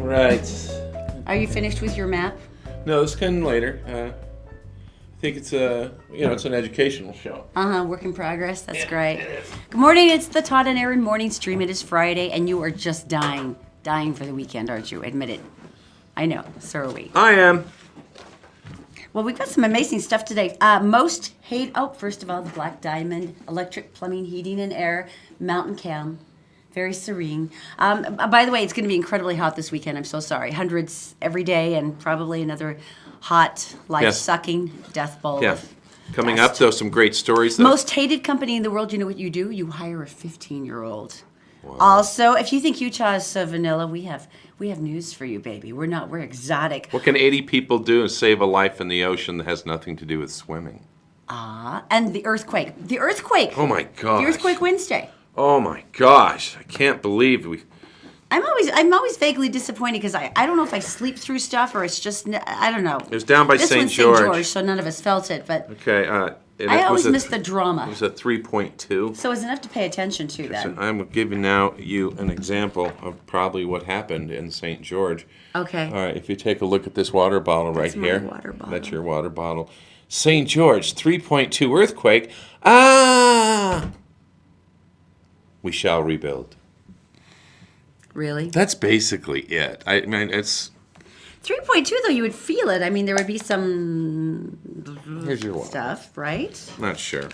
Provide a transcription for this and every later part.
Right. Are you finished with your map? No, this came later. I think it's it's an educational show. Work in progress. That's great. Good morning. It's the Todd and Aaron morning stream. It is Friday, and you are just dying for the weekend, aren't you? Admit it. I know. So are we. I am. Well, we've got some amazing stuff today. First of all, the Black Diamond, electric plumbing, heating and air, mountain cam. Very serene. By the way, it's going to be incredibly hot this weekend. I'm so sorry. Hundreds every day and probably another hot, life-sucking death bowl. Yeah. Coming dust. up, though, some great stories. Though. Most hated company in the world, you know what you do? You hire a 15-year-old. Wow. Also, if you think Utah is so vanilla, we have news for you, baby. We're exotic. What can 80 people do to save a life in the ocean that has nothing to do with swimming? And the earthquake. The earthquake. Oh, my gosh. The earthquake Wednesday. Oh, my gosh. I can't believe we... I'm always vaguely disappointed because I don't know if I sleep through stuff or it's just, I don't know. It was down by St. George. So none of us felt it, but okay, I always miss the drama. It was a 3.2. So it was enough to pay attention to that. So I'm giving you an example of probably what happened in St. George. Okay. All right, if you take a look at this water bottle right here. My water bottle. That's your water bottle. St. George, 3.2 earthquake. We shall rebuild. Really? That's basically it. I mean, it's... 3.2, though, you would feel it. I mean, there would be some Here's your stuff, right? Not sure.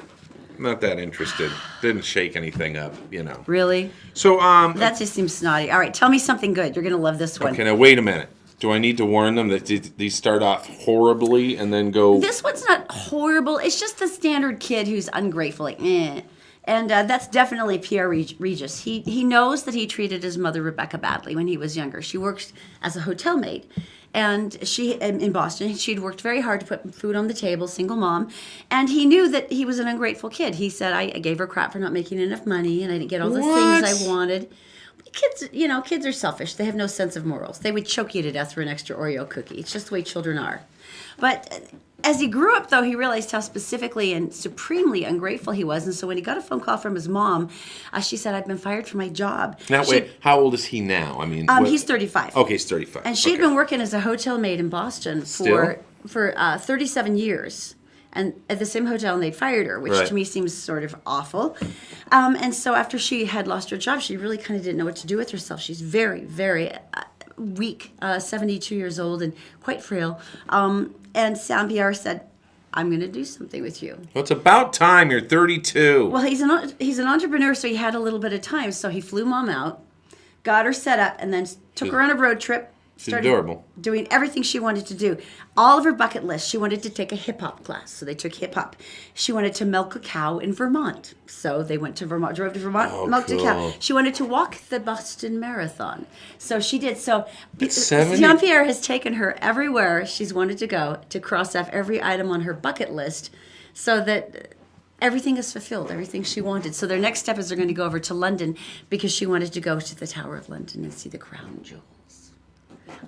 Not that interested. Didn't shake anything up, you know. Really? So, That just seems snotty. All right, tell me something good. You're going to love this one. Okay, now wait a minute. Do I need to warn them that these start off horribly and then go... This one's not horrible. It's just the standard kid who's ungrateful, like, eh. And that's definitely Pierre Regis. He knows that he treated his mother, Rebecca, badly when he was younger. She works as a hotel maid. And in Boston, she'd worked very hard to put food on the table, single mom. And he knew that he was an ungrateful kid. He said, I gave her crap for not making enough money, and I didn't get all the things I wanted. Kids are selfish. They have no sense of morals. They would choke you to death for an extra Oreo cookie. It's just the way children are. But as he grew up, though, he realized how specifically and supremely ungrateful he was. And so when he got a phone call from his mom, she said, I've been fired from my job. Now, wait, how old is he now? I mean, he's 35. Okay, he's 35. And she had been working as a hotel maid in Boston for 37 years. And at the same hotel, and they'd fired her, which to me seems sort of awful. And so after she had lost her job, she really kind of didn't know what to do with herself. She's very, very weak, 72 years old and quite frail. And Saint-Pierre said, I'm going to do something with you. Well, it's about time. You're 32. Well, he's an entrepreneur, so he had a little bit of time. So he flew Mom out, got her set up, and then took her on a road trip. Started adorable. Doing everything she wanted to do. All of her bucket list. She wanted to take a hip-hop class, so they took hip-hop. She wanted to milk a cow in Vermont, so they went to Vermont, drove to Vermont, milked a cow. She wanted to walk the Boston Marathon, so she did. So Jean-Pierre has taken her everywhere she's wanted to go to cross off every item on her bucket list so that everything is fulfilled, everything she wanted. So their next step is they're going to go over to London because she wanted to go to the Tower of London and see the crown jewels.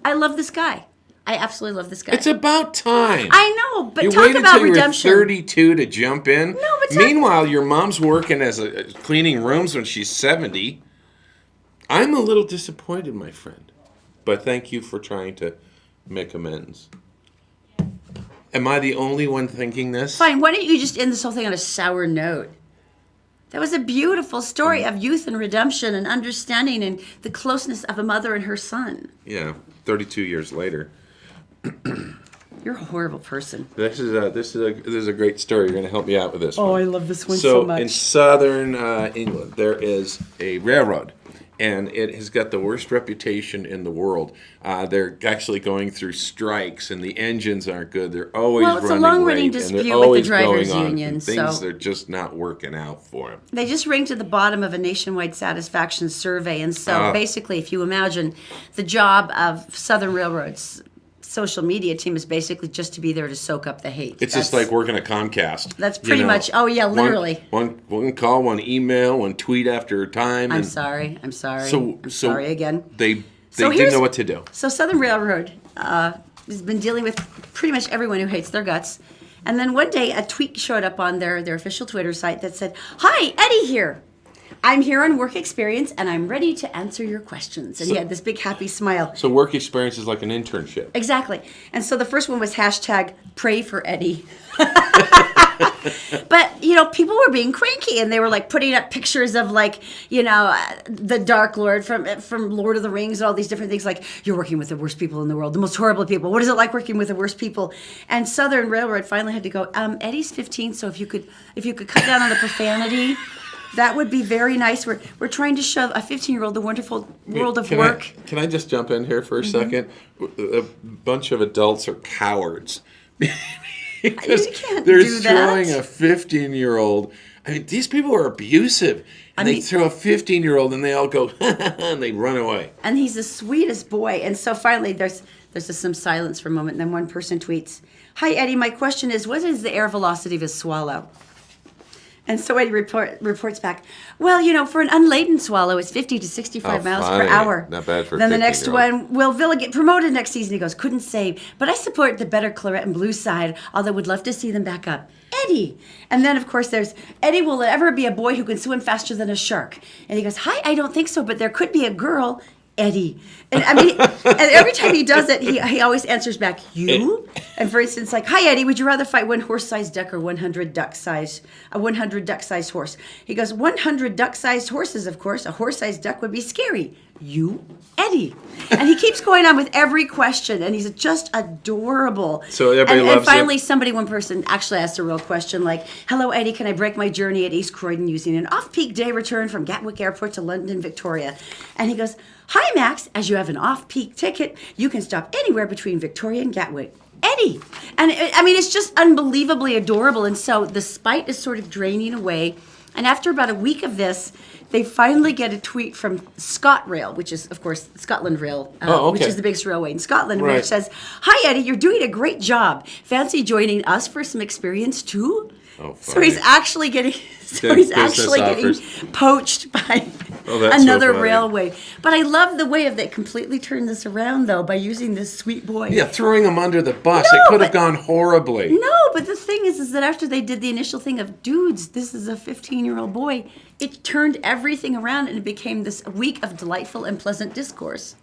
I love this guy. I absolutely love this guy. It's about time. I know, but you talk about redemption. You waited till you're 32 to jump in. No, but meanwhile, your mom's working as cleaning rooms when she's 70. I'm a little disappointed, my friend. But thank you for trying to make amends. Am I the only one thinking this? Fine. Why don't you just end this whole thing on a sour note? That was a beautiful story of youth and redemption and understanding and the closeness of a mother and her son. Yeah, 32 years later. You're a horrible person. This is a great story. You're going to help me out with this one. Oh, I love this one so much. In southern England, there is a railroad, and it has got the worst reputation in the world. They're actually going through strikes, and the engines aren't good. They're always running late. Well, it's a long-running dispute with the drivers' union. Things are just not working out for them. They just ranked at the bottom of a nationwide satisfaction survey, and so basically, if you imagine the job of Southern Railroad's social media team is basically just to be there to soak up the hate. It's just like working at Comcast. That's pretty much. Oh yeah, literally. One call, one email, one tweet after time. I'm sorry. I'm sorry. So sorry again. They didn't know what to do. So Southern Railroad has been dealing with pretty much everyone who hates their guts. And then one day a tweet showed up on their official Twitter site that said, "Hi, Eddie here." I'm here on work experience, and I'm ready to answer your questions. And he had this big happy smile. So work experience is like an internship. Exactly. And so the first one was hashtag pray for Eddie. But, people were being cranky, and they were like putting up pictures of the Dark Lord from Lord of the Rings and all these different things, like, you're working with the worst people in the world, the most horrible people. What is it like working with the worst people? And Southern Railroad finally had to go, Eddie's 15, so if you could cut down on the profanity, that would be very nice. We're trying to show a 15-year-old the wonderful world of work. Can I just jump in here for a second? A bunch of adults are cowards. You can't They're do that. throwing a 15-year-old. I mean, these people are abusive. And they throw a 15-year-old and they all go, and they run away. And he's the sweetest boy. And so finally there's just some silence for a moment. And then one person tweets, "Hi, Eddie, my question is, what is the air velocity of a swallow?" And so Eddie reports back, well, for an unladen swallow, it's 50 to 65 miles per hour. Not bad for a Then the next 15-year-old. one, will Villa get promoted next season? He goes, couldn't say, but I support the better claret and blue side, although would love to see them back up. Eddie. And then, of course, there's, Eddie will ever be a boy who can swim faster than a shark. And he goes, hi, I don't think so, but there could be a girl, Eddie. And I mean, and every time he does it, he always answers back, you? And for instance, like, hi, Eddie, would you rather fight one horse-sized duck or 100 duck-sized horse? He goes, 100 duck-sized horses, of course. A horse-sized duck would be scary. You, Eddie. And he keeps going on with every question, and he's just adorable. So everybody loves And finally, him. one person actually asked a real question, like, hello, Eddie, can I break my journey at East Croydon using an off-peak day return from Gatwick Airport to London, Victoria? And he goes, hi, Max, as you have an off-peak ticket, you can stop anywhere between Victoria and Gatwick. Eddie. And it's just unbelievably adorable. And so the spite is sort of draining away. And after about a week of this, they finally get a tweet from ScotRail, which is, of course, Scotland Rail, which is the biggest railway in Scotland, Right. which says, hi, Eddie, you're doing a great job. Fancy joining us for some experience, too? Oh, So he's actually getting poached by that's another so funny. railway. But I love the way they completely turned this around, though, by using this sweet boy. Yeah, throwing him under the bus. No, It could have but- gone horribly. No, but the thing is that after they did the initial thing of, dudes, this is a 15-year-old boy, it turned everything around and it became this week of delightful and pleasant discourse.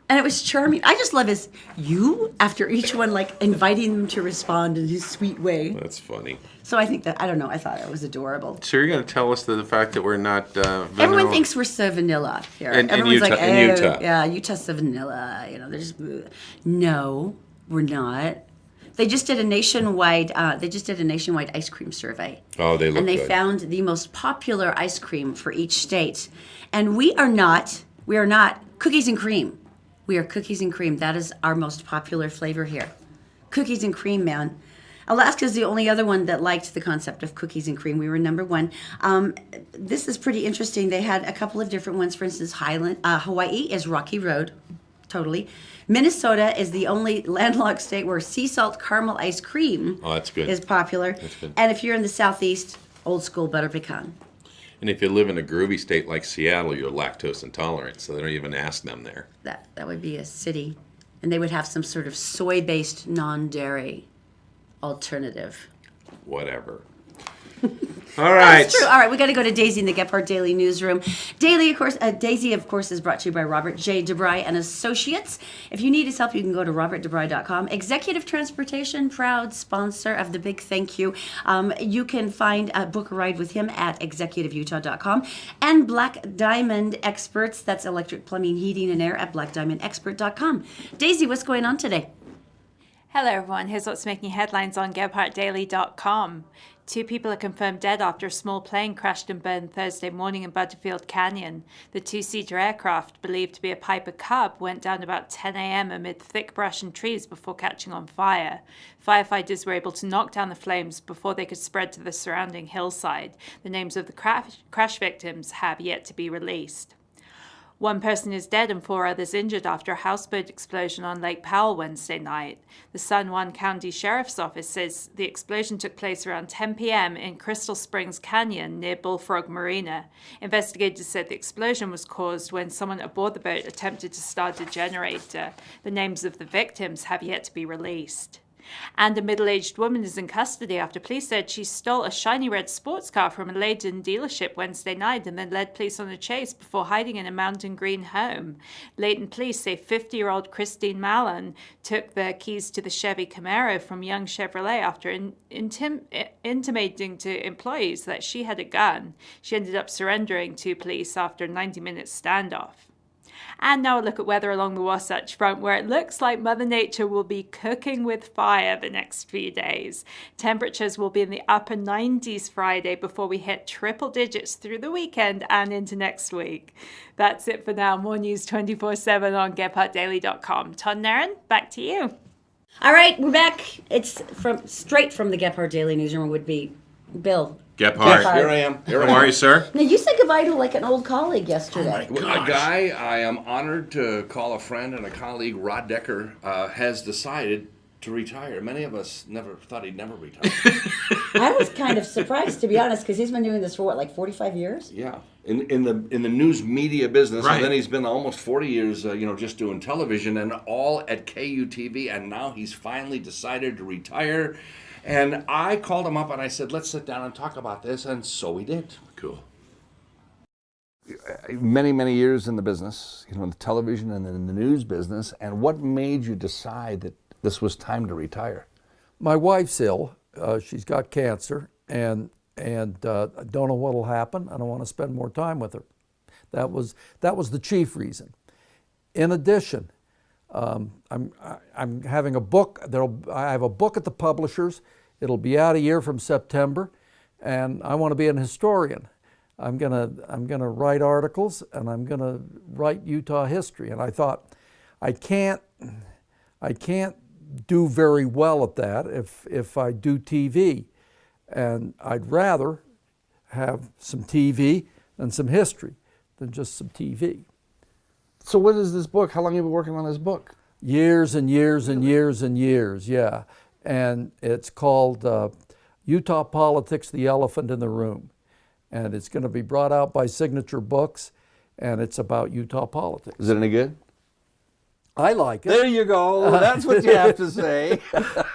And it was charming. I just love his you after each one, like inviting them to respond in his sweet way. That's funny. So I think that, I don't know, I thought it was adorable. So you're going to tell us the fact that we're not vanilla? Everyone thinks we're so vanilla here. In Everyone's Utah- like, in Utah. yeah, Utah's so vanilla. There's no, we're not. They just did a nationwide ice cream survey. Oh, they look And they good. found the most popular ice cream for each state. And we are not cookies and cream. We are cookies and cream. That is our most popular flavor here. Cookies and cream, man. Alaska is the only other one that liked the concept of cookies and cream. We were number one. This is pretty interesting. They had a couple of different ones. For instance, Hawaii is Rocky Road, totally. Minnesota is the only landlocked state where sea salt caramel ice cream that's good. is popular. That's good. And if you're in the southeast, old school butter pecan. And if you live in a groovy state like Seattle, you're lactose intolerant, so they don't even ask them there. That would be a city. And they would have some sort of soy-based, non-dairy alternative. Whatever. All right. That's true. All right, we got to go to Daisy in the Gephardt Daily Newsroom. Daisy, of course, is brought to you by Robert J. DeBry and Associates. If you need his help, you can go to robertdebry.com. Executive Transportation, proud sponsor of the Big Thank You. You can book a ride with him at executiveutah.com. And Black Diamond Experts, that's electric plumbing, heating, and air at blackdiamondexpert.com. Daisy, what's going on today? Hello, everyone. Here's what's making headlines on GephartDaily.com. 2 people are confirmed dead after a small plane crashed and burned Thursday morning in Butterfield Canyon. The 2-seater aircraft, believed to be a Piper Cub, went down about 10 a.m. amid thick brush and trees before catching on fire. Firefighters were able to knock down the flames before they could spread to the surrounding hillside. The names of the crash victims have yet to be released. 1 person is dead and 4 others injured after a houseboat explosion on Lake Powell Wednesday night. The San Juan County Sheriff's Office says the explosion took place around 10 p.m. in Crystal Springs Canyon near Bullfrog Marina. Investigators said the explosion was caused when someone aboard the boat attempted to start a generator. The names of the victims have yet to be released. And a middle-aged woman is in custody after police said she stole a shiny red sports car from a Leyden dealership Wednesday night and then led police on a chase before hiding in a Mountain Green home. Leyden police say 50-year-old Christine Mallon took the keys to the Chevy Camaro from Young Chevrolet after intimating to employees that she had a gun. She ended up surrendering to police after a 90-minute standoff. And now a look at weather along the Wasatch Front, where it looks like Mother Nature will be cooking with fire the next few days. Temperatures will be in the upper 90s Friday before we hit triple digits through the weekend and into next week. That's it for now. More news 24/7 on GephardtDaily.com. Ton Naren, back to you. All right, we're back. It's straight from the Gephardt Daily Newsroom would be Bill. Gephardt. Here I am. How are you, sir? Now, you said goodbye to like an old colleague yesterday. A guy I am honored to call a friend and a colleague, Rod Decker, has decided to retire. Many of us never thought he'd never retire. I was kind of surprised, to be honest, because he's been doing this for what, like 45 years? Yeah, in the news media business, Right. and then he's been almost 40 years, just doing television and all at KUTV, and now he's finally decided to retire. And I called him up and I said, let's sit down and talk about this, and so we did. Cool. Many, many years in the business, in the television and in the news business. And what made you decide that this was time to retire? My wife's ill. She's got cancer, and I don't know what'll happen. I don't want to spend more time with her. That was the chief reason. In addition, I'm having a book. I have a book at the publishers. It'll be out a year from September, and I want to be an historian. I'm gonna write articles, and I'm gonna write Utah history. And I thought, I can't do very well at that if I do TV, and I'd rather have some TV and some history than just some TV. So what is this book? How long have you been working on this book? Years and years and years and years, yeah. And it's called Utah Politics, The Elephant in the Room. And it's going to be brought out by Signature Books, and it's about Utah politics. Is it any good? I like it. There you go. That's what you have to say.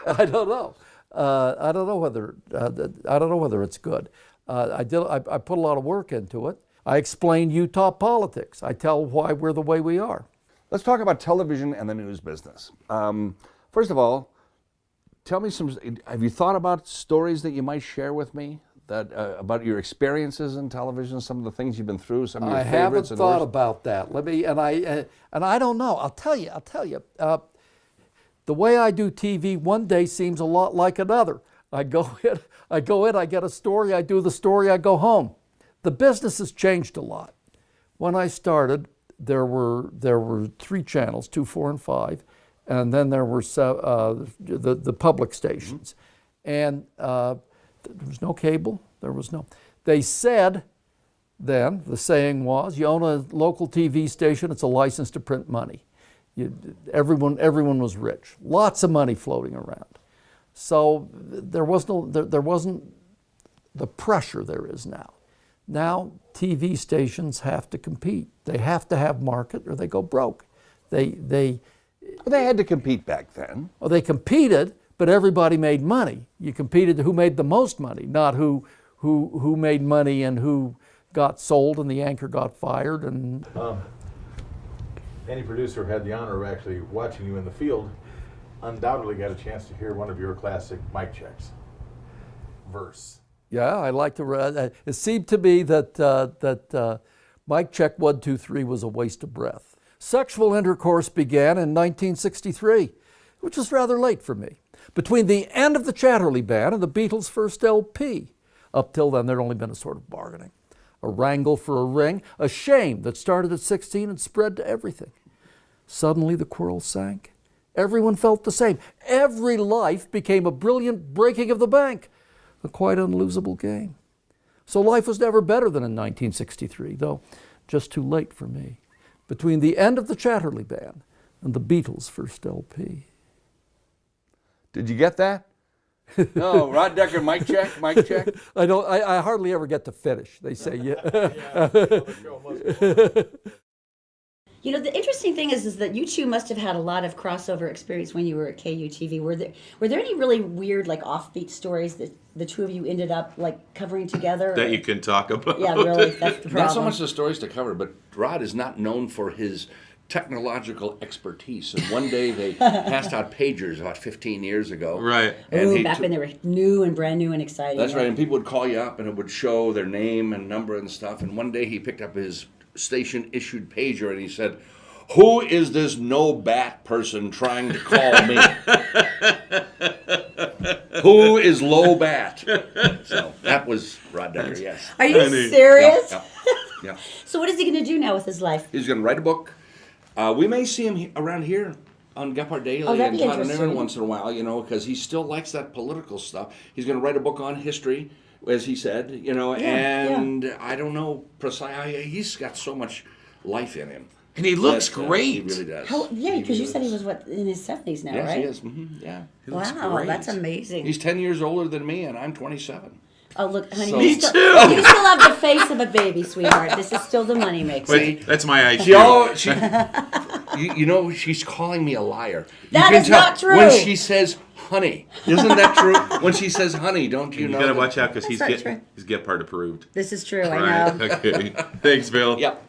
I don't know. I don't know whether it's good. I put a lot of work into it. I explain Utah politics. I tell why we're the way we are. Let's talk about television and the news business. First of all, tell me have you thought about stories that you might share with me that about your experiences in television, some of the things you've been through, some of your favorites? I haven't and thought worst? about that. I don't know. I'll tell you. The way I do TV one day seems a lot like another. I go in, I get a story, I do the story, I go home. The business has changed a lot. When I started, there were 3 channels, 2, 4, and 5, and then there were the public stations, and there was no cable. They said then, the saying was, you own a local TV station, it's a license to print money. Everyone was rich, lots of money floating around. So there wasn't the pressure there is now. Now TV stations have to compete. They have to have market or they go broke. They had to compete back then. Well, they competed, but everybody made money. You competed who made the most money, not who made money and who got sold and the anchor got fired. And any producer who had the honor of actually watching you in the field undoubtedly got a chance to hear one of your classic mic checks. Verse. Yeah, I like to. It seemed to me that mic check 1, 2, 3 was a waste of breath. Sexual intercourse began in 1963, which was rather late for me, between the end of the Chatterley Band and the Beatles' first LP. Up till then, there'd only been a sort of bargaining, a wrangle for a ring, a shame that started at 16 and spread to everything. Suddenly the quarrel sank. Everyone felt the same. Every life became a brilliant breaking of the bank, a quite unlosable game. So life was never better than in 1963, though just too late for me, between the end of the Chatterley Band and the Beatles' first LP. Did you get that? No, Rod Decker, mic check. I hardly ever get to finish. They say, yeah. You know, the interesting thing is that you two must have had a lot of crossover experience when you were at KUTV. Were there any really weird, like, offbeat stories that the two of you ended up, like, covering together? That you can talk about. Yeah, really, that's the problem. Not so much the stories to cover, but Rod is not known for his technological expertise. And one day they passed out pagers about 15 years ago. Right. And Ooh, he back took- when they were new and brand new and exciting. That's yeah. right. And people would call you up and it would show their name and number and stuff. And one day he picked up his station issued pager and he said, "Who is this no bat person trying to call me? Who is low bat?" So that was Rod Decker, yes. Are you serious? Yeah. So what is he going to do now with his life? He's going to write a book. We may see him around here on Gephardt Daily Oh, that'd and be Todd and Aaron interesting. once in a while, you know, because he still likes that political stuff. He's going to write a book on history, as he said, you know, and I don't know precisely. He's got so much life in him. And he looks that, great. He really does. Yeah, He because you really said he does. was, in his 70s now, Yes, right? he is. Yeah. looks Wow, great. that's amazing. He's 10 years older than me, and I'm 27. Oh, look, honey, So- you, Me still, you still have the face of a baby, sweetheart. This is still the money maker. Wait, that's my IQ. You know, she's calling me a liar. That you can is tell not true. when she says honey. Isn't that true? When she says honey, don't you You know? gotta that- watch out because he's That's get right, he's get part approved. This is true, I Right. know. Okay. Thanks, Bill. Yep.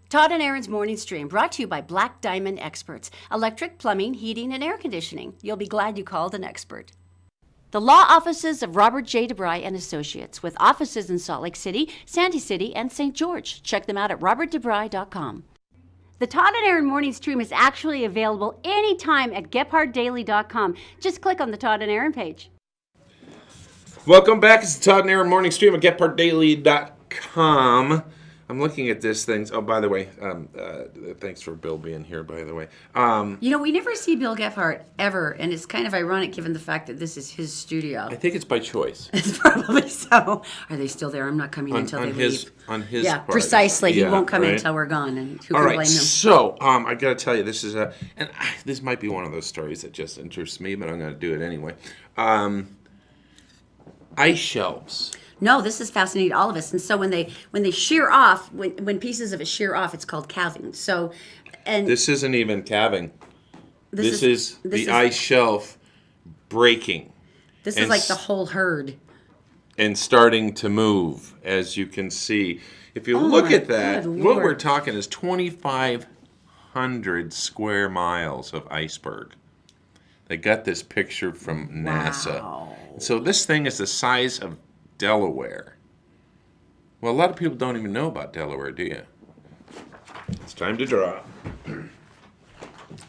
Todd and Aaron's Morning Stream, brought to you by Black Diamond Experts. Electric, plumbing, heating, and air conditioning. You'll be glad you called an expert. The law offices of Robert J. DeBry and Associates, with offices in Salt Lake City, Sandy City, and St. George. Check them out at robertdebry.com. The Todd and Aaron Morning Stream is actually available anytime at GephardtDaily.com. Just click on the Todd and Aaron page. Welcome back. It's the Todd and Aaron Morning Stream at GephardtDaily.com. I'm looking at this thing. Oh, by the way, thanks for Bill being here, by the way. You know, we never see Bill Gephardt ever, and it's kind of ironic given the fact that this is his studio. I think it's by choice. It's probably so. Are they still there? I'm not coming until they leave. On his Yeah, part. precisely. He Yeah, won't come in right? until we're gone, and who All can right, blame him? so I gotta tell you, this is this might be one of those stories that just interests me, but I'm gonna do it anyway. Ice shelves. No, this is fascinating to all of us. And so when they shear off, when pieces of it shear off, it's called calving. So, and This isn't even calving. This is this the ice shelf breaking This and is like s- the whole herd. and starting to move, as you can see. If you Oh look my at that, good what Lord. we're talking is 2,500 square miles of iceberg. They got this picture from NASA. Wow. So this thing is the size of Delaware. Well, a lot of people don't even know about Delaware, do you? It's time to draw.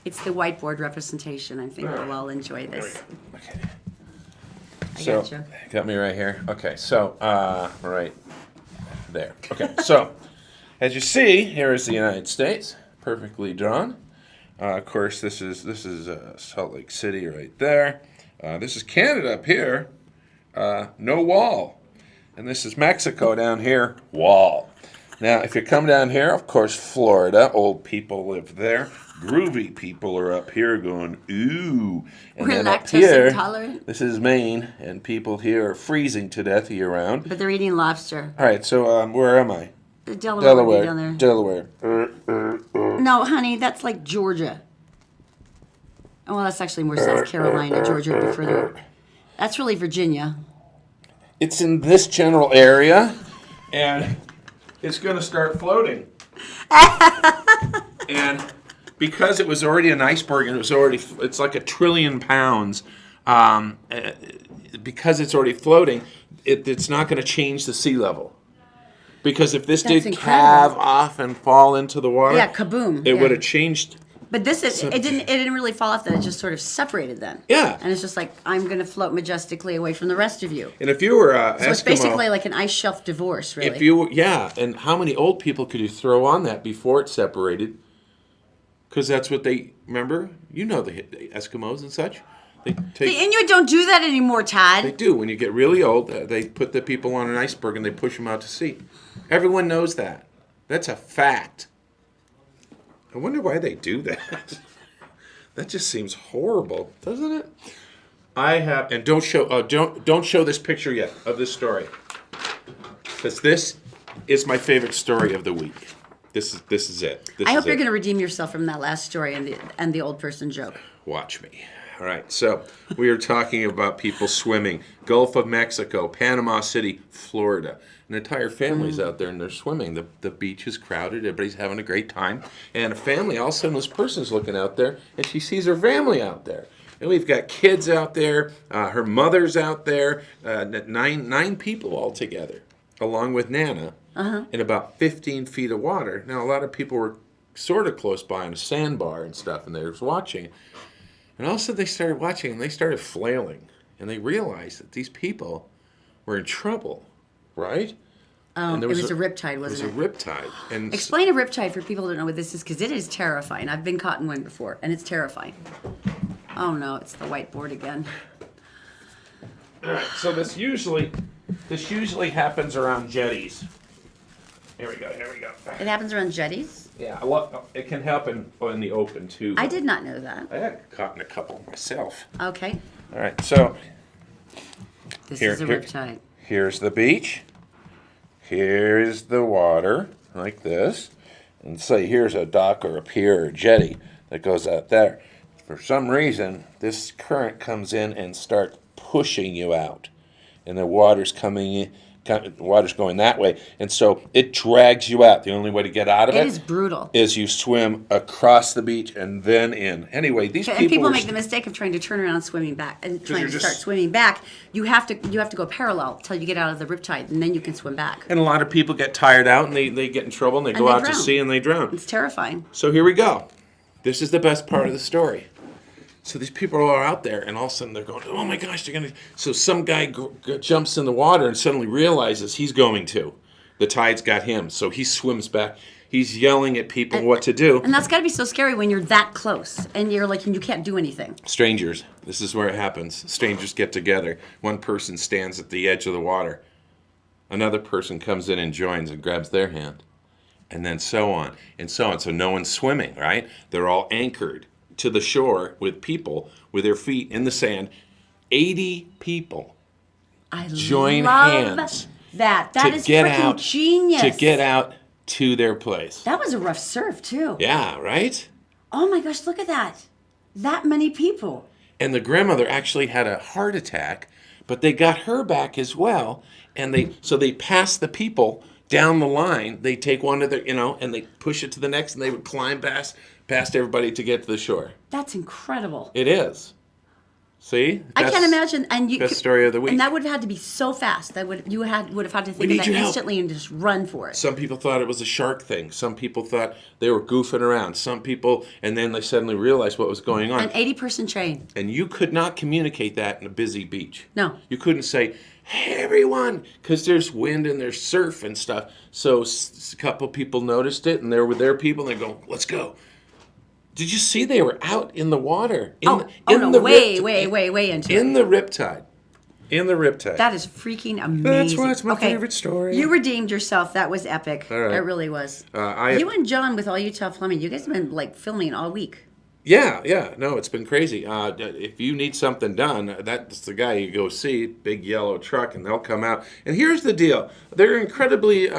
It's the whiteboard representation. I think we'll all enjoy this. Okay. I So, gotcha. got me right here. Okay, so, right there. Okay, so, as you see, here is the United States, perfectly drawn. Of course, this is Salt Lake City right there. This is Canada up here, no wall. And this is Mexico down here, wall. Now, if you come down here, of course, Florida, old people live there. Groovy people are up here going, ooh. And We're then up lactose here, intolerant. this is Maine, and people here are freezing to death year round. But they're eating lobster. All right, so where am I? The Delaware would be down there. Delaware. No, honey, that's like Georgia. Oh, well, that's actually more South Carolina. Georgia would be further. That's really Virginia. It's in this general area, and it's going to start floating. And because it was already an iceberg, and it's like 1 trillion pounds, because it's already floating, it's not going to change the sea level. Because if this That's did incredible. calve off and fall into the water, Yeah, kaboom. it yeah. would have changed. But this is it didn't really fall off. Then it just sort of separated then. Yeah. And it's just like I'm going to float majestically away from the rest of you. And if you were So it's Eskimo, basically like an ice shelf divorce, really. if you were, and how many old people could you throw on that before it separated? Because that's what they remember. You know the Eskimos and such. They the take. Inuit don't do that anymore, Todd. They do. When you get really old, they put the people on an iceberg and they push them out to sea. Everyone knows that. That's a fact. I wonder why they do that. That just seems horrible, doesn't it? I have, and don't show this picture yet of this story, because this is my favorite story of the week. This is it. I hope you're going to redeem yourself from that last story and the old person joke. Watch me. All right, so we are talking about people swimming. Gulf of Mexico, Panama City, Florida. An entire family's out there and they're swimming. The beach is crowded. Everybody's having a great time. And a family, all of a sudden this person's looking out there and she sees her family out there. And we've got kids out there. Her mother's out there. Nine people all together, along with Nana, in about 15 feet of water. Now, a lot of people were sort of close by on a sandbar and stuff, and they were watching. And all of a sudden they started watching and they started flailing. And they realized that these people were in trouble, right? And It was a riptide, wasn't it? It was a riptide. And Explain a riptide for people who don't know what this is, because it is terrifying. I've been caught in one before, and it's terrifying. Oh no, it's the whiteboard again. all right, so this usually happens around jetties. Here we go. It happens around jetties. Yeah, well, it can happen in the open too. I did not know that. I got caught in a couple myself. Okay, All right, so this Here- is a here- riptide. here's the beach. Here's the water, like this. And say here's a dock or a pier or jetty that goes out there. For some reason, this current comes in and starts pushing you out. And the water's coming in, water's going that way. And so it drags you out. The only way to get out of It it is brutal. is you swim across the beach and then in. Anyway, these And people people were make the mistake of trying to turn around swimming back and trying you're to just- start swimming back. You have to go parallel till you get out of the riptide, and then you can swim back. and a lot of people get tired out and they get in trouble and they go they out to drown. sea and they drown. It's terrifying. So here we go. This is the best part of the story. So these people are out there, and all of a sudden they're going, "Oh my gosh, they're gonna!" So some guy jumps in the water and suddenly realizes he's going to. The tide's got him, so he swims back. He's yelling at people what to do. And that's got to be so scary when you're that close and you're like, and you can't do anything. Strangers. This is where it happens. Strangers get together. One person stands at the edge of the water. Another person comes in and joins and grabs their hand. And then so on and so on. So no one's swimming, right? They're all anchored to the shore with people with their feet in the sand. 80 people I join love hands that. That to is get freaking out genius. to get out to their place. That was a rough surf too. Yeah, right? Oh my gosh, look at that. That many people. And the grandmother actually had a heart attack, but they got her back as well. And they passed the people down the line. They take one to the, and they push it to the next, and they would climb past everybody to get to the shore. That's incredible. It is. See? I can't imagine. And you best story of the week. And that would have had to be so fast. That would have had to think need of that your help. instantly and just run for it. Some people thought it was a shark thing. Some people thought they were goofing around. Some people, and then they suddenly realized what was going on. An 80-person train. And you could not communicate that in a busy beach. No. You couldn't say, "Hey, everyone," because there's wind and there's surf and stuff. So a couple people noticed it, and there were their people, and they go, "Let's go." Did you see they were out in the water? Way into it. In the riptide. In the riptide. That is freaking amazing. That's why it's my favorite story. You redeemed yourself. That was epic. All right. It really was. I- You and John with All Utah Plumbing, you guys have been like filming all week. Yeah. No, it's been crazy. If you need something done, that's the guy you go see, big yellow truck, and they'll come out. And here's the deal. They're incredibly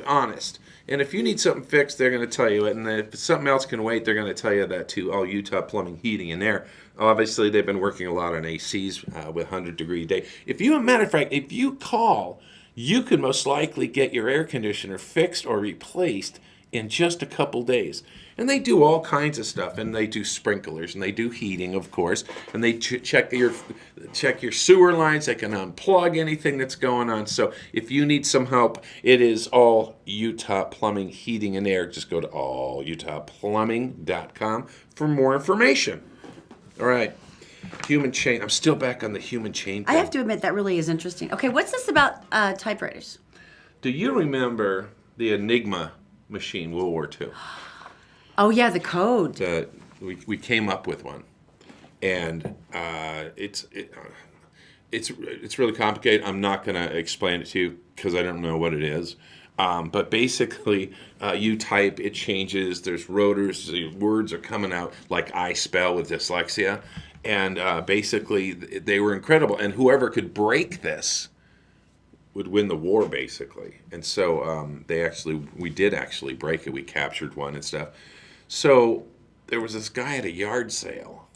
honest. And if you need something fixed, they're going to tell you it. And if something else can wait, they're going to tell you that too. All Utah Plumbing, Heating, and Air. Obviously, they've been working a lot on ACs with 100-degree day. Matter of fact, if you call, you could most likely get your air conditioner fixed or replaced in just a couple days. And they do all kinds of stuff, and they do sprinklers, and they do heating, of course, and they check your sewer lines. They can unplug anything that's going on. So if you need some help, it is All Utah Plumbing, Heating, and Air. Just go to allutahplumbing.com for more information. All right, human chain. I'm still back on the human chain I thing. have to admit, that really is interesting. Okay, what's this about typewriters? Do you remember the Enigma machine, World War II? Oh, yeah, the code. We came up with one, and it's really complicated. I'm not going to explain it to you because I don't know what it is. But basically, you type, it changes. There's rotors. The words are coming out like I spell with dyslexia, and basically they were incredible. And whoever could break this would win the war basically. And so we did actually break it. We captured one and stuff. So there was this guy at a yard sale.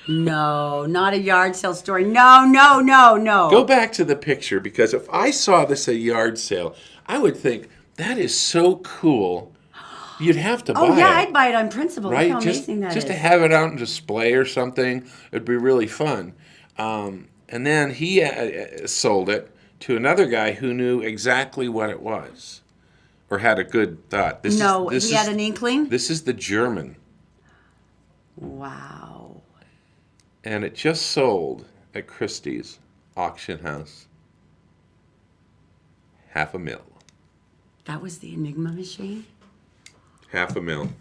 No, not a yard sale story. No, no, no, no. Go back to the picture, because if I saw this at a yard sale, I would think, that is so cool. You'd have to buy it. Oh, yeah, I'd buy it on principle. Right? Look how amazing that is. Just to have it out on display or something, it'd be really fun. And then he sold it to another guy who knew exactly what it was, or had a good thought. He had an inkling? This is the German. Wow. And it just sold at Christie's auction house. $500,000. That was the Enigma machine? $500,000.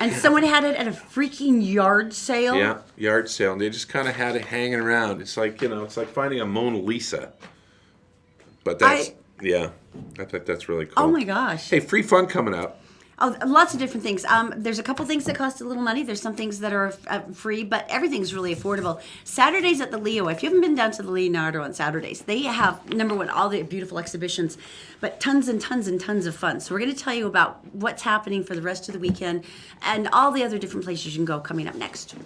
And someone had it at a freaking yard sale? Yeah, yard sale. And they just kind of had it hanging around. It's like, it's like finding a Mona Lisa. But I think that's really cool. Oh my gosh. Hey, free fun coming up. Oh, lots of different things. There's a couple things that cost a little money. There's some things that are free, but everything's really affordable. Saturdays at the Leo. If you haven't been down to the Leonardo on Saturdays, they have, number one, all the beautiful exhibitions, but tons and tons and tons of fun. So we're going to tell you about what's happening for the rest of the weekend and all the other different places you can go coming up next.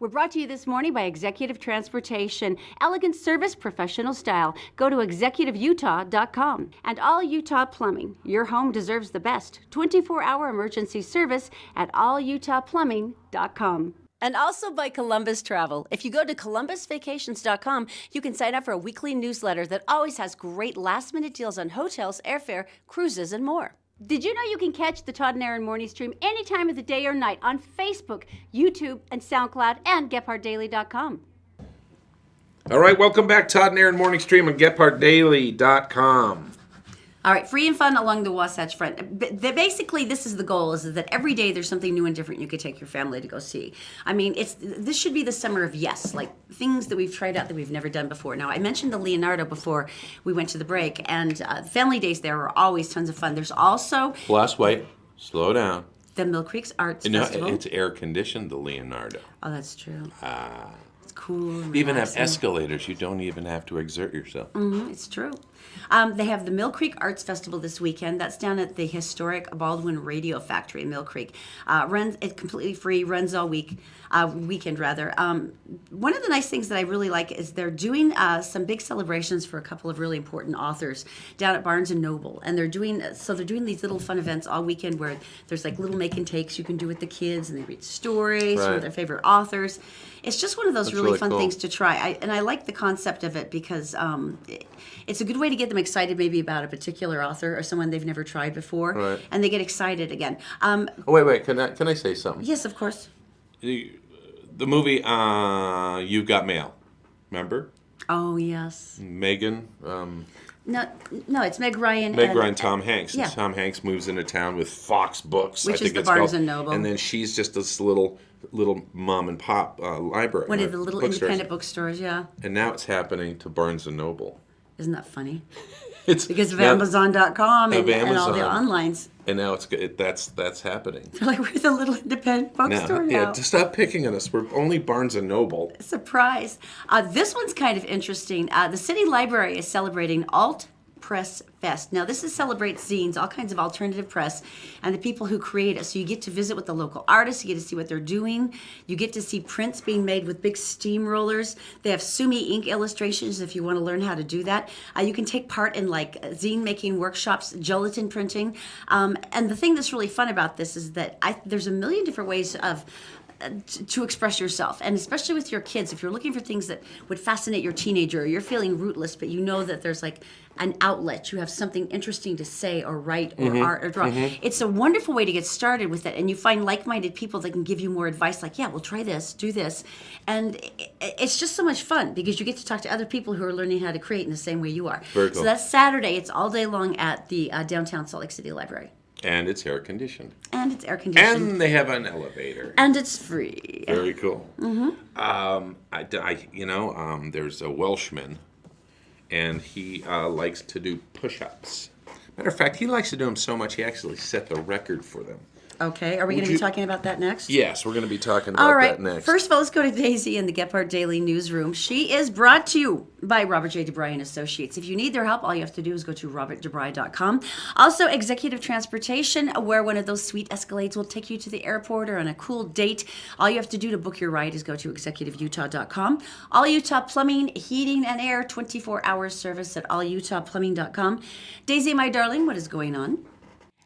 We're brought to you this morning by Executive Transportation. Elegant service, professional style. Go to executiveutah.com. And All Utah Plumbing. Your home deserves the best. 24-hour emergency service at allutahplumbing.com. And also by Columbus Travel. If you go to columbusvacations.com, you can sign up for a weekly newsletter that always has great last-minute deals on hotels, airfare, cruises, and more. Did you know you can catch the Todd and Aaron Morning Stream any time of the day or night on Facebook, YouTube, and SoundCloud, and GephardtDaily.com? All right, welcome back, Todd and Aaron Morning Stream on GephardtDaily.com. All right, free and fun along the Wasatch Front. Basically, this is the goal, is that every day there's something new and different you could take your family to go see. I mean, this should be the summer of yes, like things that we've tried out that we've never done before. Now, I mentioned the Leonardo before we went to the break, and family days there are always tons of fun. There's also... Plus, wait, slow down. The Mill Creek's Arts Festival. It's air-conditioned, the Leonardo. Oh, that's true. It's cool and They even have relaxing. escalators. You don't even have to exert yourself. Mm-hmm, it's true. They have the Mill Creek Arts Festival this weekend. That's down at the historic Baldwin Radio Factory in Mill Creek. It's completely free, runs all weekend rather. One of the nice things that I really like is they're doing some big celebrations for a couple of really important authors down at Barnes & Noble. And they're doing these little fun events all weekend where there's like little make and takes you can do with the kids, and they read stories from their favorite authors. It's just one of those really fun cool. things to try. I like the concept of it because it's a good way to get them excited maybe about a particular author or someone they've never tried before. Right. And they get excited again. Wait, can I say something? Yes, of course. The movie You've Got Mail, remember? Oh, yes. Megan. No, it's Meg Ryan. Meg Ryan, Tom Hanks. Yeah. And Tom Hanks moves into town with Fox Books, Which I is think the it's Barnes called. and Noble. And then she's just this little mom and pop library. One of the little bookstores. independent bookstores, yeah. And now it's happening to Barnes and Noble. Isn't that funny? It's Because of now- Amazon.com and all the Amazon. onlines. And now that's happening. They're like, we're the little independent bookstore now. Yeah, to stop picking on us. We're only Barnes and Noble. Surprise. This one's kind of interesting. The City Library is celebrating Alt Press Fest. Now, this celebrates zines, all kinds of alternative press, and the people who create it. So you get to visit with the local artists. You get to see what they're doing. You get to see prints being made with big steamrollers. They have Sumi ink illustrations if you want to learn how to do that. You can take part in like zine making workshops, gelatin printing. And the thing that's really fun about this is that there's a million different ways to express yourself, and especially with your kids, if you're looking for things that would fascinate your teenager, or you're feeling rootless but you know that there's like an outlet, you have something interesting to say or write or art or draw. It's a wonderful way to get started with it, and you find like-minded people that can give you more advice, like, yeah, well, try this, do this, and it's just so much fun because you get to talk to other people who are learning how to create in the same way you are. Very cool. So that's Saturday. It's all day long at the downtown Salt Lake City Library. And it's air conditioned. And it's air conditioned. And they have an elevator. And it's free. Very cool. There's a Welshman, and he likes to do push-ups. Matter of fact, he likes to do them so much he actually set the record for them. Okay, are we going to be talking about that next? Yes, we're going to be talking about All right. that next. First of all, let's go to Daisy in the Gephardt Daily Newsroom. She is brought to you by Robert J. DeBry and Associates. If you need their help, all you have to do is go to robertdebry.com. Also, Executive Transportation, where one of those sweet Escalades will take you to the airport or on a cool date. All you have to do to book your ride is go to executiveutah.com. All Utah Plumbing, Heating, and Air, 24-hour service at allutahplumbing.com. Daisy, my darling, what is going on?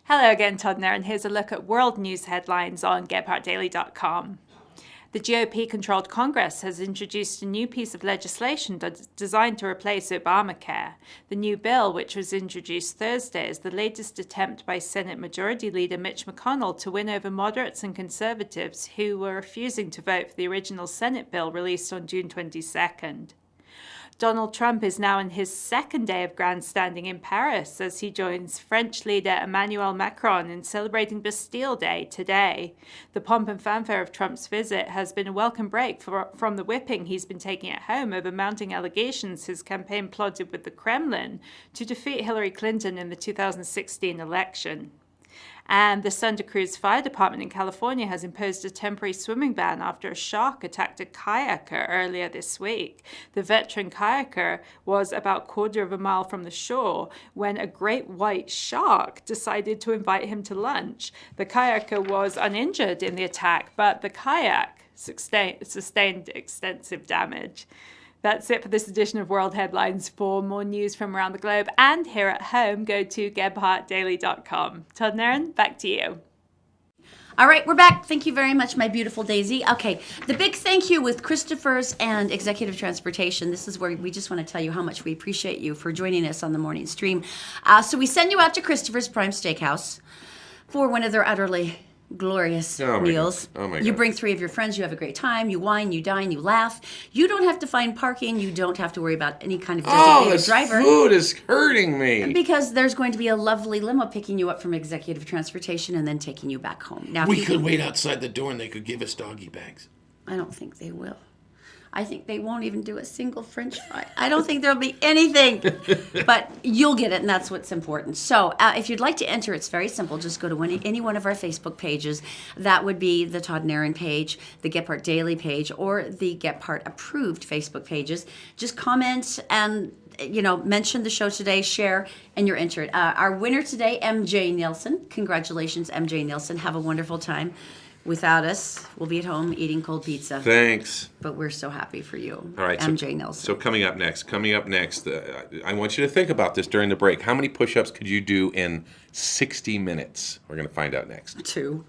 Hello again, Todd and here's a look at world news headlines on GephartDaily.com. The GOP-controlled Congress has introduced a new piece of legislation designed to replace Obamacare. The new bill, which was introduced Thursday, is the latest attempt by Senate Majority Leader Mitch McConnell to win over moderates and conservatives who were refusing to vote for the original Senate bill released on June 22nd. Donald Trump is now in his second day of grandstanding in Paris as he joins French leader Emmanuel Macron in celebrating Bastille Day today. The pomp and fanfare of Trump's visit has been a welcome break from the whipping he's been taking at home over mounting allegations his campaign plotted with the Kremlin to defeat Hillary Clinton in the 2016 election. And the Santa Cruz Fire Department in California has imposed a temporary swimming ban after a shark attacked a kayaker earlier this week. The veteran kayaker was about a quarter of a mile from the shore when a great white shark decided to invite him to lunch. The kayaker was uninjured in the attack, but the kayak sustained extensive damage. That's it for this edition of World Headlines. For more news from around the globe and here at home, go to GephartDaily.com. Todd and Erin, back to you. All right, we're back. Thank you very much, my beautiful Daisy. Okay, the big thank you with Christopher's and Executive Transportation. This is where we just want to tell you how much we appreciate you for joining us on the morning stream. So we send you out to Christopher's Prime Steakhouse for one of their utterly glorious meals. Oh my You God. bring 3 of your friends, you have a great time, you wine, you dine, you laugh. You don't have to find parking, you don't have to worry about any kind of designated This driver. food is hurting me. Because there's going to be a lovely limo picking you up from Executive Transportation and then taking you back home. Now, if We you- could wait outside the door and they could give us doggy bags. I don't think they will. I think they won't even do a single French fry. I don't think there'll be anything. But you'll get it, and that's what's important. So if you'd like to enter, it's very simple. Just go to any one of our Facebook pages. That would be the Todd and Erin page, the Gephardt Daily page, or the Gephardt approved Facebook pages. Just comment and mention the show today, share, and you're entered. Our winner today, MJ Nielsen. Congratulations, MJ Nielsen. Have a wonderful time. Without us, we'll be at home eating cold pizza. Thanks. But we're so happy for you, All right, MJ Nelson. So coming up next, I want you to think about this during the break. How many push-ups could you do in 60 minutes? We're going to find out next. 2.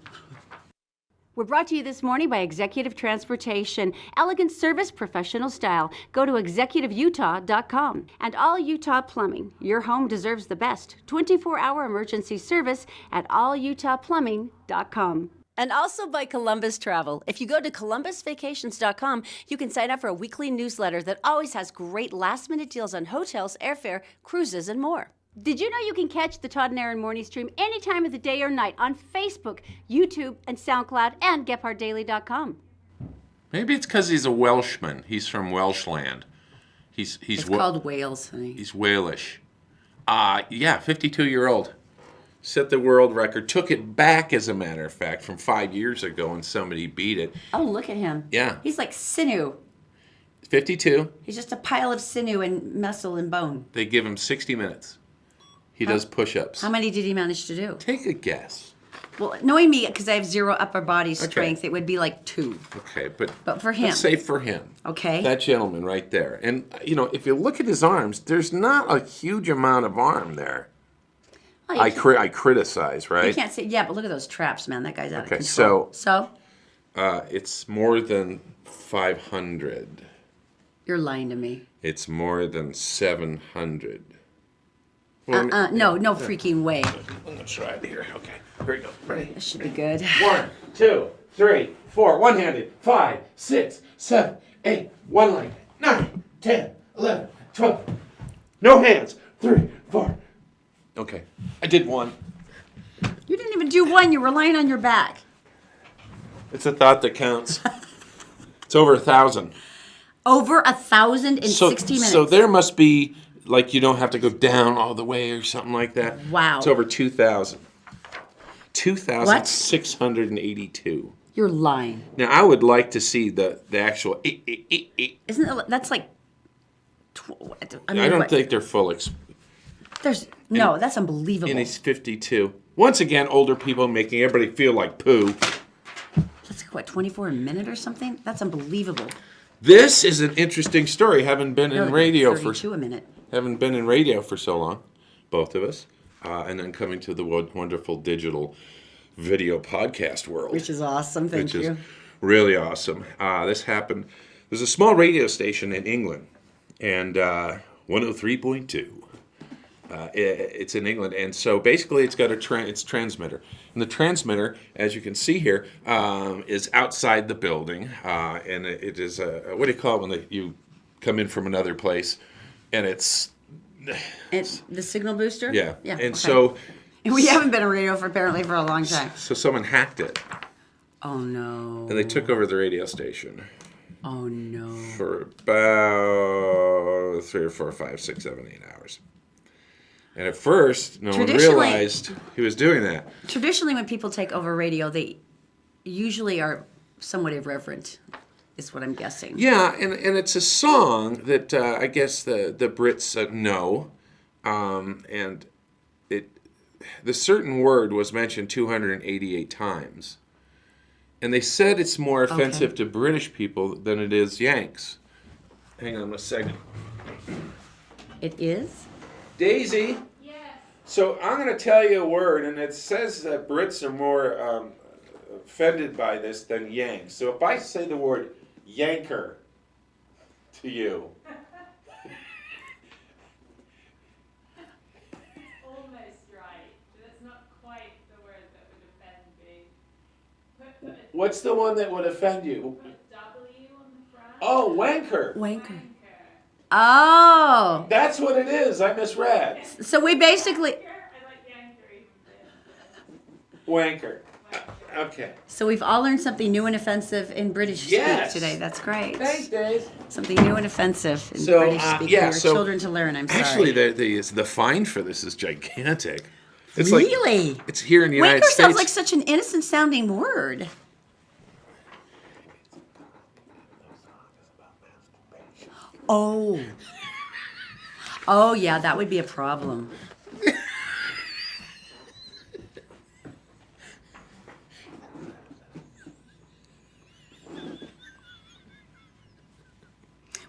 We're brought to you this morning by Executive Transportation. Elegant service, professional style. Go to executiveutah.com. And All Utah Plumbing. Your home deserves the best. 24-hour emergency service at allutahplumbing.com. And also by Columbus Travel. If you go to columbusvacations.com, you can sign up for a weekly newsletter that always has great last-minute deals on hotels, airfare, cruises, and more. Did you know you can catch the Todd and Erin morning stream any time of the day or night on Facebook, YouTube, and SoundCloud, and GephartDaily.com? Maybe it's because he's a Welshman. He's from Welshland. He's called Wales, honey. He's Walish. 52-year-old. Set the world record. Took it back, as a matter of fact, from 5 years ago, and somebody beat it. Oh, look at him. Yeah. He's like sinew. 52. He's just a pile of sinew and muscle and bone. They give him 60 minutes. He does push-ups. How many did he manage to do? Take a guess. Well, knowing me, because I have 0 upper body strength, it would be like 2. Okay, but for him. Let's say for him. Okay. That gentleman right there. And, if you look at his arms, there's not a huge amount of arm there. Oh, I criticize, right? You can't say, but look at those traps, man. That guy's out of Okay, control. So? It's more than 500. You're lying to me. It's more than 700. No freaking way. I'm going to try it here. Okay, here we go. Ready? This should be good. 1, 2, 3, 4. One-handed. 5, 6, 7, 8. One leg. 9, 10, 11, 12. No hands. 3, 4. Okay, I did 1. You didn't even do 1. You're relying on your back. It's a thought that counts. It's over 1,000. Over 1,000 in 60 minutes. So there must be, you don't have to go down all the way or something like that. Wow. It's over 2,000. 2,682. You're lying. Now, I would like to see the actual. Isn't it? That's like. I I don't what- think they're full. There's no. That's unbelievable. And he's 52. Once again, older people making everybody feel like poo. That's like, what, 24 a minute or something? That's unbelievable. This is an interesting story. Haven't been in No, radio 32 a minute. haven't been in radio for so long, both of us, and then coming to the wonderful digital video podcast world, Which is awesome. Thank which you. is really awesome. This happened. There's a small radio station in England, and 103.2. It's in England, and so basically it's got its transmitter, and the transmitter, as you can see here, is outside the building, and it is what do you call it when you come in from another place, and it's The signal booster? yeah, Yeah. and okay. so We haven't been on radio for apparently for a long time. so someone hacked it, Oh, no. and they took over the radio station Oh, no. for about 3 or 4, 5, 6, 7, 8 hours. And at first, no one Traditionally- realized he was doing that. Traditionally, when people take over radio, they usually are somewhat irreverent, is what I'm guessing. Yeah, and it's a song that I guess the Brits know, and the certain word was mentioned 288 times, and they said it's more offensive to British people than it is Yanks. Hang on a second, It is? Daisy. Yes. So I'm going to tell you a word, and it says that Brits are more offended by this than Yanks. So if I say the word yanker to you. Almost right, but it's not quite the word that would offend me. Put What's the one that would offend you? a W on the front. Oh, wanker. Wanker. Oh. That's what it is. I misread. So we basically... I like Yanker even better. Wanker. Okay. So we've all learned something new and offensive in British Yes. speak today. That's great. Thanks, Dave. Something new and offensive in So, British speak yeah, for your so children to learn. I'm sorry. Actually, the fine for this is gigantic. It's like Really? it's here in the United Wanker States. sounds like such an innocent sounding word. Oh. Oh, yeah, that would be a problem.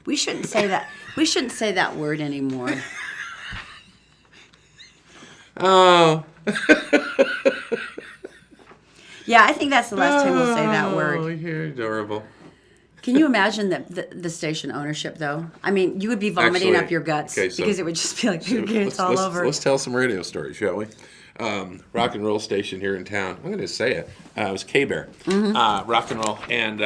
We shouldn't say that. We shouldn't say that word anymore. Oh. Yeah, I think that's the last time we'll say that Oh, word. you're adorable. Can you imagine the station ownership, though? I mean, you would be vomiting Actually, up your guts okay, so- because it would just be like, okay, it's all over. Let's tell some radio stories, shall we? Rock and roll station here in town. I'm going to say it. It was K-Bear. Rock and roll. And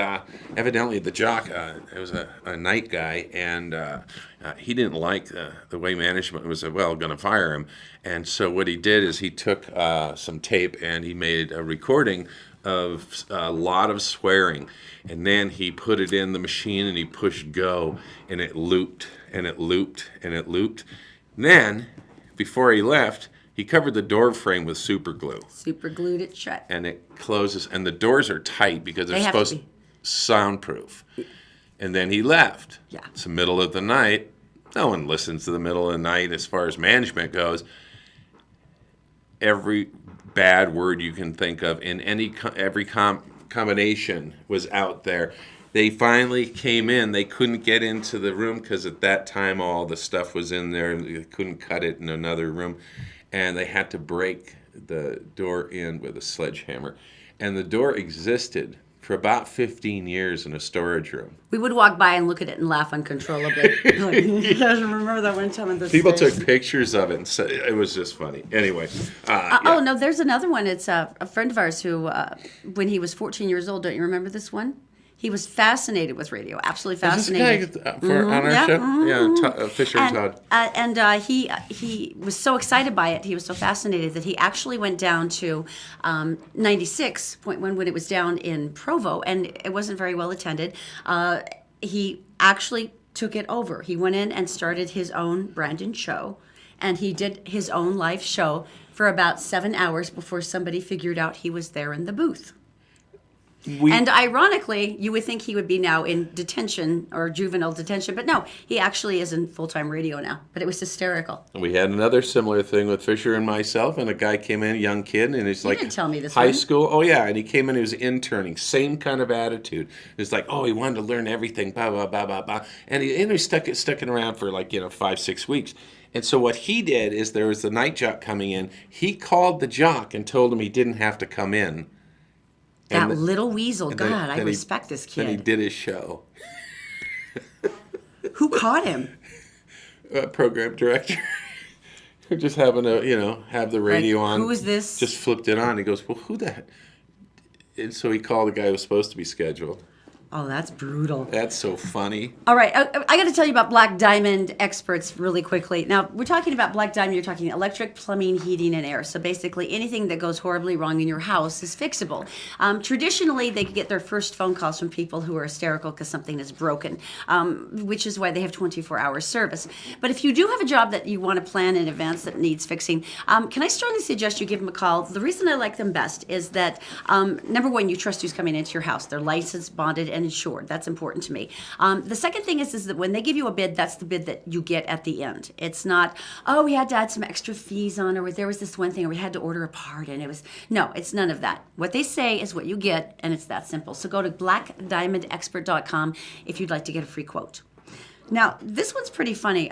evidently the jock, it was a night guy, and he didn't like the way management was, going to fire him. And so what he did is he took some tape and he made a recording of a lot of swearing. And then he put it in the machine and he pushed go, and it looped, and it looped, and it looped. And then, before he left, he covered the door frame with super glue, Super glued it shut. and it closes. And the doors are tight because they're They have to supposed be. soundproof. And then he left. Yeah. It's the middle of the night. No one listens to the middle of the night as far as management goes. Every bad word you can think of in every combination was out there. They finally came in. They couldn't get into the room because at that time all the stuff was in there. They couldn't cut it in another room. And they had to break the door in with a sledgehammer. And the door existed for about 15 years in a storage room. We would walk by and look at it and laugh uncontrollably. Like, you guys remember that one time at the People station? took pictures of it, and so it was just funny. Anyway. Yeah. Oh, no, there's another one. It's a friend of ours who, when he was 14 years old, don't you remember this one? He was fascinated with radio, absolutely Is this fascinated. guy on our yeah, show? Yeah, Fisher and Todd. And he was so excited by it, he was so fascinated that he actually went down to 96.1 when it was down in Provo, and it wasn't very well attended. He actually took it over. He went in and started his own Brandon show, and he did his own live show for about 7 hours before somebody figured out he was there in the booth. And ironically, you would think he would be now in detention or juvenile detention, but no, he actually is in full-time radio now. But it was hysterical. We had another similar thing with Fisher and myself, and a guy came in, a young kid, and he's like didn't tell me this high one. school. Oh yeah, and he came in, he was interning, same kind of attitude. It's like, oh, he wanted to learn everything, blah blah blah blah blah, and he stuck it around for like 5-6 weeks. And so what he did is there was the night jock coming in. He called the jock and told him he didn't have to come in. That little weasel. and God, then- I then he- respect this Then he kid. did his show. Who caught him? Program director. Just having to, have the radio on. Who is this? Just flipped it on. He goes, well, who the heck? And so he called the guy who was supposed to be scheduled. Oh, that's brutal. That's so funny. All right, I got to tell you about Black Diamond Experts really quickly. Now, we're talking about Black Diamond, you're talking electric, plumbing, heating, and air. So basically, anything that goes horribly wrong in your house is fixable. Traditionally, they get their first phone calls from people who are hysterical because something is broken, which is why they have 24-hour service. But if you do have a job that you want to plan in advance that needs fixing, can I strongly suggest you give them a call? The reason I like them best is that, number one, you trust who's coming into your house. They're licensed, bonded, and insured. That's important to me. The second thing is that when they give you a bid, that's the bid that you get at the end. It's not, oh, we had to add some extra fees on, or there was this one thing, or we had to order a part, and it was, no, it's none of that. What they say is what you get, and it's that simple. So go to blackdiamondexpert.com if you'd like to get a free quote. Now, this one's pretty funny.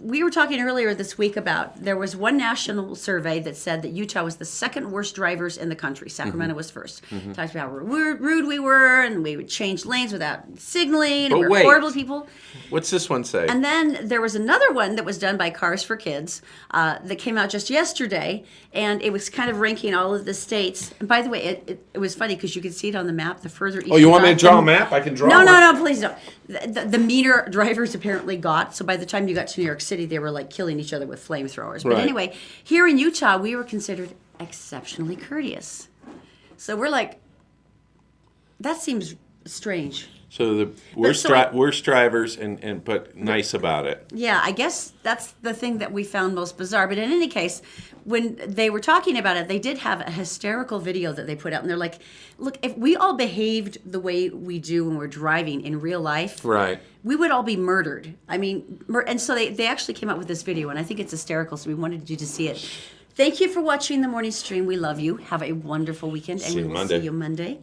We were talking earlier this week about there was one national survey that said that Utah was the second worst drivers in the country. Sacramento was first. Talked about how rude we were, and we would change lanes without signaling, and But we were wait. horrible people. What's this one say? And then there was another one that was done by Cars for Kids that came out just yesterday, and it was kind of ranking all of the states. And by the way, it was funny because you could see it on the map. The further east Oh, you want me to got, draw the- a map? I can draw No, one. no, please don't. The meaner drivers apparently got. So by the time you got to New York City, they were like killing each other with flamethrowers. But Right. anyway, here in Utah, we were considered exceptionally courteous. So we're like, that seems strange. So the worst drivers and but nice about it. Yeah, I guess that's the thing that we found most bizarre. But in any case, when they were talking about it, they did have a hysterical video that they put out. And they're like, look, if we all behaved the way we do when we're driving in real life, Right. we would all be murdered. I mean, and so they actually came out with this video, and I think it's hysterical, so we wanted you to see it. Thank you for watching the morning stream. We love you. Have a wonderful weekend, and See we you will Monday. see you Monday.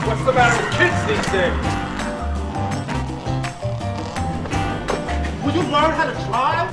What's the matter with kids these days? Will you learn how to drive?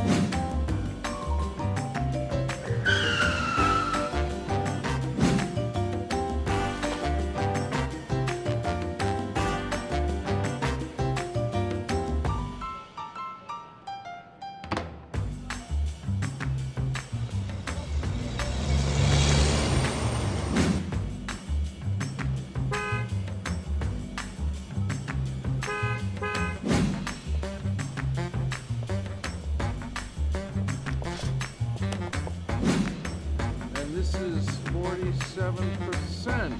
And this is 47%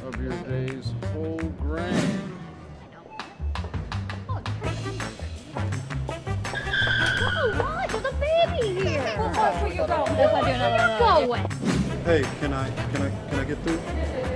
of your day's whole grain. Oh, look, there's a baby here. Well, where you going? Go away. Hey, can I get through?